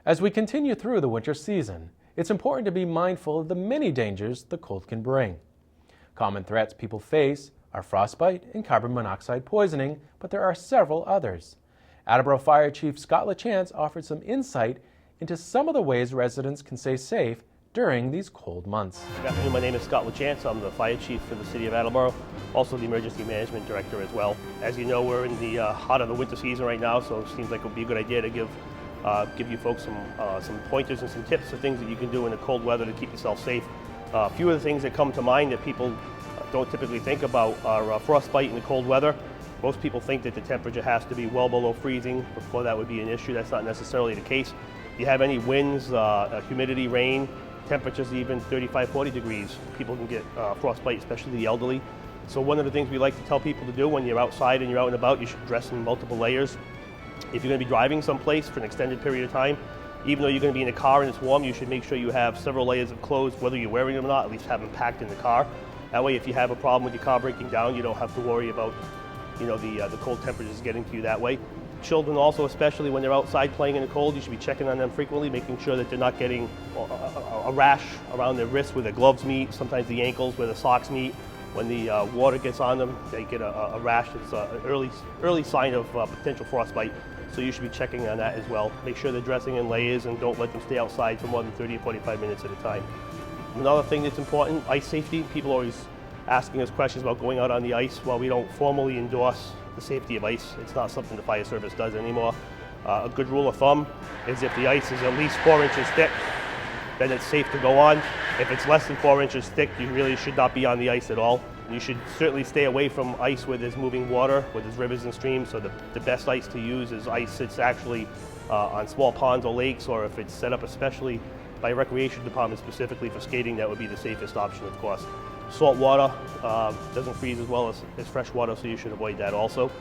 As we continue through the winter season, it's important to be mindful of the many dangers the cold can bring. Common threats people face are frostbite and carbon monoxide poisoning, but there are several others. Attleboro Fire Chief Scott Lachance offered some insight into some of the ways residents can stay safe during these cold months. Good afternoon, my name is Scott Lachance. I'm the Fire Chief for the City of Attleboro, also the Emergency Management Director as well. As you know, we're in the heart of the winter season right now, so it seems like it would be a good idea to give you folks some pointers and some tips for things that you can do in the cold weather to keep yourself safe. A few of the things that come to mind that people don't typically think about are frostbite in the cold weather. Most people think that the temperature has to be well below freezing before that would be an issue. That's not necessarily the case. If you have any winds, humidity, rain, temperatures even 35, 40 degrees, people can get frostbite, especially the elderly. So one of the things we like to tell people to do when you're outside and you're out and about, you should dress in multiple layers. If you're going to be driving someplace for an extended period of time, even though you're going to be in a car and it's warm, you should make sure you have several layers of clothes, whether you're wearing them or not, at least have them packed in the car. That way, if you have a problem with your car breaking down, you don't have to worry about, the cold temperatures getting to you that way. Children also, especially when they're outside playing in the cold, you should be checking on them frequently, making sure that they're not getting a rash around their wrists where their gloves meet, sometimes the ankles where the socks meet. When the water gets on them, they get a rash. It's an early sign of potential frostbite, so you should be checking on that as well. Make sure they're dressing in layers and don't let them stay outside for more than 30 or 45 minutes at a time. Another thing that's important, ice safety. People are always asking us questions about going out on the ice. While we don't formally endorse the safety of ice, it's not something the fire service does anymore. A good rule of thumb is if the ice is at least 4 inches thick, then it's safe to go on. If it's less than 4 inches thick, you really should not be on the ice at all. You should certainly stay away from ice where there's moving water, where there's rivers and streams. So the best ice to use is ice that's actually on small ponds or lakes, or if it's set up especially by a recreation department specifically for skating, that would be the safest option, of course. Salt water doesn't freeze as well as fresh water, so you should avoid that also.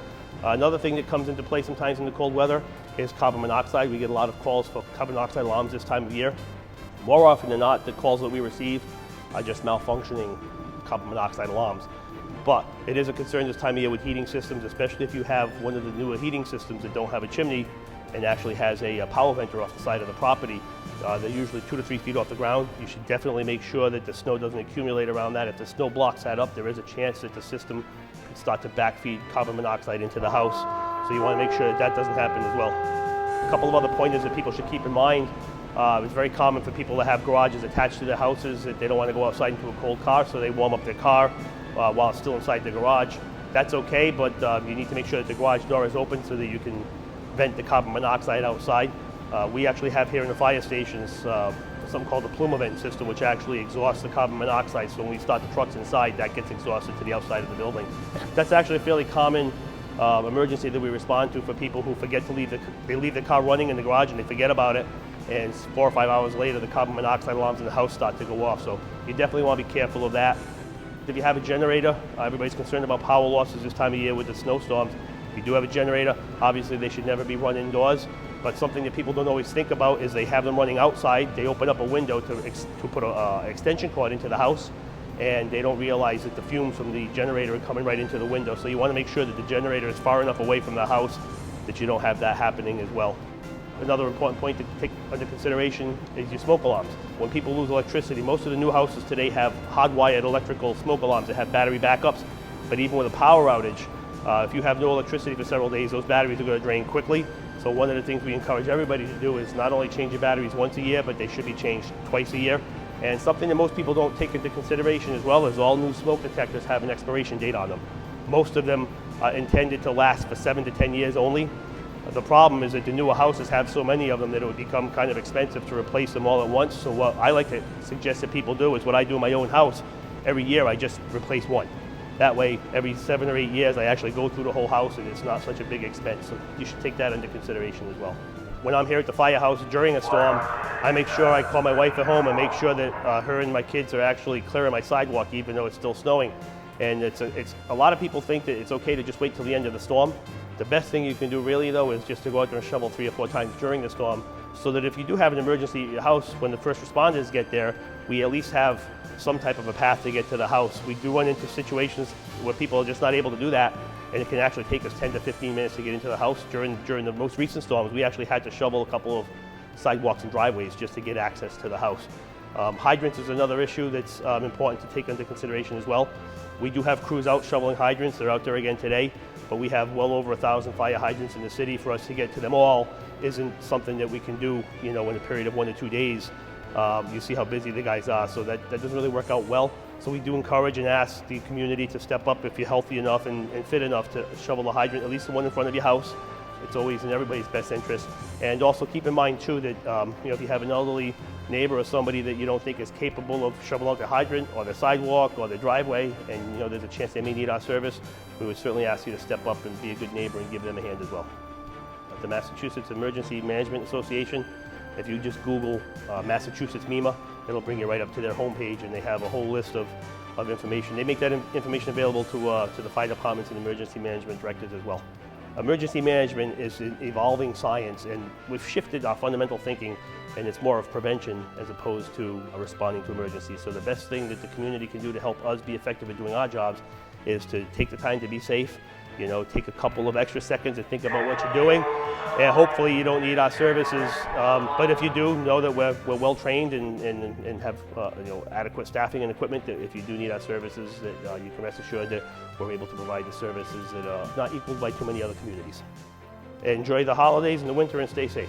Another thing that comes into play sometimes in the cold weather is carbon monoxide. We get a lot of calls for carbon monoxide alarms this time of year. More often than not, the calls that we receive are just malfunctioning carbon monoxide alarms. But it is a concern this time of year with heating systems, especially if you have one of the newer heating systems that don't have a chimney and actually has a power venter off the side of the property. They're usually 2 to 3 feet off the ground. You should definitely make sure that the snow doesn't accumulate around that. If the snow blocks that up, there is a chance that the system could start to backfeed carbon monoxide into the house. So you want to make sure that doesn't happen as well. A couple of other pointers that people should keep in mind. It's very common for people to have garages attached to their houses that they don't want to go outside into a cold car, so they warm up their car while it's still inside the garage. That's okay, but you need to make sure that the garage door is open so that you can vent the carbon monoxide outside. We actually have here in the fire stations something called the plume vent system, which actually exhausts the carbon monoxide, so when we start the trucks inside, that gets exhausted to the outside of the building. That's actually a fairly common emergency that we respond to for people who forget to leave the car running in the garage and they forget about it, and 4 or 5 hours later the carbon monoxide alarms in the house start to go off. So you definitely want to be careful of that. If you have a generator, everybody's concerned about power losses this time of year with the snowstorms. If you do have a generator, obviously they should never be run indoors, but something that people don't always think about is they have them running outside. They open up a window to put an extension cord into the house, and they don't realize that the fumes from the generator are coming right into the window. So you want to make sure that the generator is far enough away from the house that you don't have that happening as well. Another important point to take under consideration is your smoke alarms. When people lose electricity, most of the new houses today have hardwired electrical smoke alarms that have battery backups, but even with a power outage, if you have no electricity for several days, those batteries are going to drain quickly. So one of the things we encourage everybody to do is not only change your batteries once a year, but they should be changed twice a year. And something that most people don't take into consideration as well is all new smoke detectors have an expiration date on them. Most of them are intended to last for 7 to 10 years only. The problem is that the newer houses have so many of them that it would become kind of expensive to replace them all at once. So what I like to suggest that people do is what I do in my own house. Every year I just replace one. That way, every 7 or 8 years, I actually go through the whole house and it's not such a big expense. So you should take that into consideration as well. When I'm here at the firehouse during a storm, I make sure I call my wife at home and make sure that her and my kids are actually clearing my sidewalk even though it's still snowing. And a lot of people think that it's okay to just wait till the end of the storm. The best thing you can do really though is just to go out there and shovel 3 or 4 times during the storm, so that if you do have an emergency at your house, when the first responders get there, we at least have some type of a path to get to the house. We do run into situations where people are just not able to do that, and it can actually take us 10 to 15 minutes to get into the house. During the most recent storms, we actually had to shovel a couple of sidewalks and driveways just to get access to the house. Hydrants is another issue that's important to take into consideration as well. We do have crews out shoveling hydrants. They're out there again today, but we have well over 1,000 fire hydrants in the city. For us to get to them all isn't something that we can do, you know, in a period of 1 to 2 days. You see how busy the guys are, so that doesn't really work out well. So we do encourage and ask the community to step up if you're healthy enough and fit enough to shovel the hydrant, at least the one in front of your house. It's always in everybody's best interest. And also keep in mind too that you know, if you have an elderly neighbor or somebody that you don't think is capable of shoveling out their hydrant or their sidewalk or their driveway, and you know there's a chance they may need our service, we would certainly ask you to step up and be a good neighbor and give them a hand as well. At the Massachusetts Emergency Management Association, if you just Google Massachusetts MEMA, it'll bring you right up to their homepage, and they have a whole list of information. They make that information available to the fire departments and emergency management directors as well. Emergency management is an evolving science, and we've shifted our fundamental thinking, and it's more of prevention as opposed to responding to emergencies. So the best thing that the community can do to help us be effective at doing our jobs is to take the time to be safe, you know, take a couple of extra seconds and think about what you're doing, and hopefully you don't need our services. But if you do, know that we're well trained and have you know, adequate staffing and equipment. That if you do need our services, that you can rest assured that we're able to provide the services that are not equaled by too many other communities. Enjoy the holidays and the winter and stay safe.